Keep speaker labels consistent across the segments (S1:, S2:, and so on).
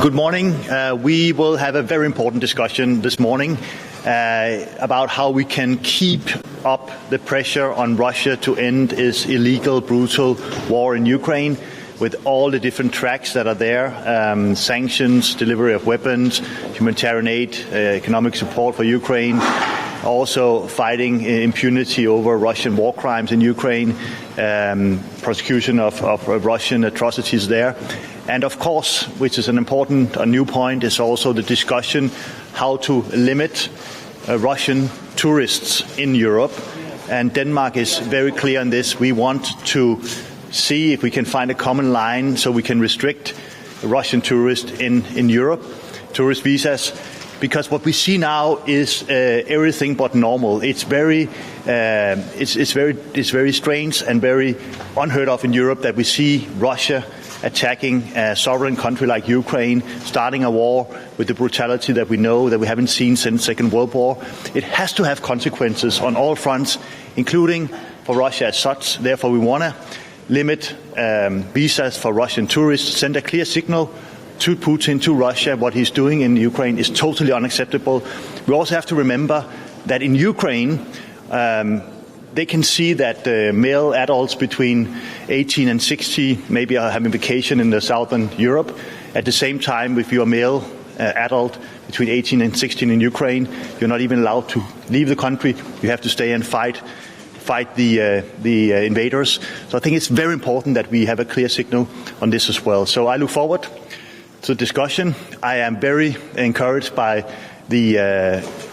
S1: Good morning. We will have a very important discussion this morning about how we can keep up the pressure on Russia to end its illegal, brutal war in Ukraine with all the different tracks that are there, sanctions, delivery of weapons, humanitarian aid, economic support for Ukraine, also fighting impunity over Russian war crimes in Ukraine, prosecution of Russian atrocities there. And of course, which is an important new point, is also the discussion how to limit Russian tourists in Europe. And Denmark is very clear on this. We want to see if we can find a common line so we can restrict Russian tourists in Europe, tourist visas. Because what we see now is everything but normal. It's very strange and very unheard of in Europe that we see Russia attacking a sovereign country like Ukraine, starting a war with the brutality that we know, that we haven't seen since Second World War. It has to have consequences on all fronts, including for Russia as such. Therefore, we want to limit visas for Russian tourists, send a clear signal to Putin, to Russia. What he's doing in Ukraine is totally unacceptable. We also have to remember that in Ukraine, they can see that male adults between 18 and 60 maybe are having vacation in the southern Europe. At the same time, if you're a male adult between 18 and 16 in Ukraine, you're not even allowed to leave the country. You have to stay and fight the invaders. So I think it's very important that we have a clear signal on this as well. So I look forward to the discussion. I am very encouraged by the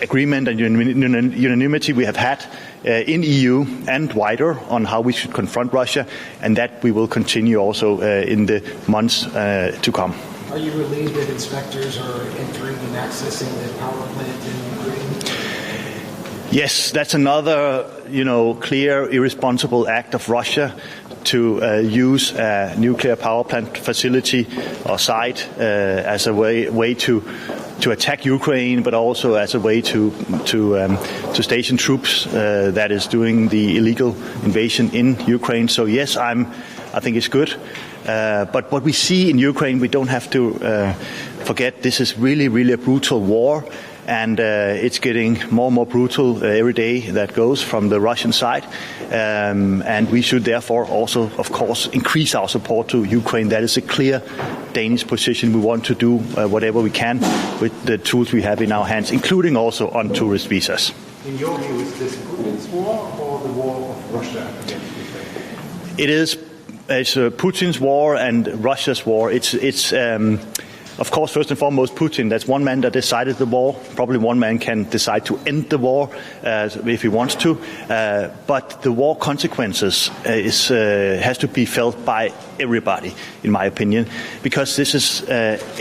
S1: agreement and unanimity we have had in EU and wider on how we should confront Russia, and that we will continue also in the months to come.
S2: Are you relieved that inspectors are entering and accessing the power plant in Ukraine?
S1: Yes, that's another, clear, irresponsible act of Russia to use a nuclear power plant facility or site as a way to attack Ukraine, but also as a way to station troops that is doing the illegal invasion in Ukraine. So yes, I think it's good. But what we see in Ukraine, we don't have to forget. This is really, really a brutal war. And it's getting more and more brutal every day that goes from the Russian side. And we should therefore also, of course, increase our support to Ukraine. That is a clear Danish position. We want to do whatever we can with the tools we have in our hands, including also on tourist visas.
S2: In your view, is this Putin's war or the war of Russia against Ukraine?
S1: It's Putin's war and Russia's war. It's of course, first and foremost, Putin. That's one man that decided the war. Probably one man can decide to end the war if he wants to. But the war consequences has to be felt by everybody, in my opinion, because this is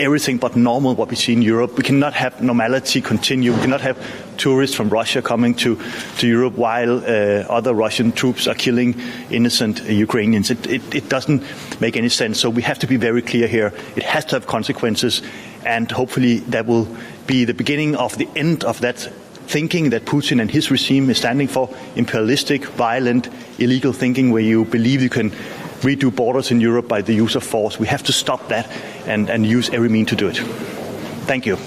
S1: everything but normal what we see in Europe. We cannot have normality continue. We cannot have tourists from Russia coming to Europe while other Russian troops are killing innocent Ukrainians. It doesn't make any sense. So we have to be very clear here. It has to have consequences, and hopefully that will be the beginning of the end of that thinking that Putin and his regime is standing for, imperialistic, violent, illegal thinking where you believe you can redo borders in Europe by the use of force. We have to stop that and use every means to do it. Thank you.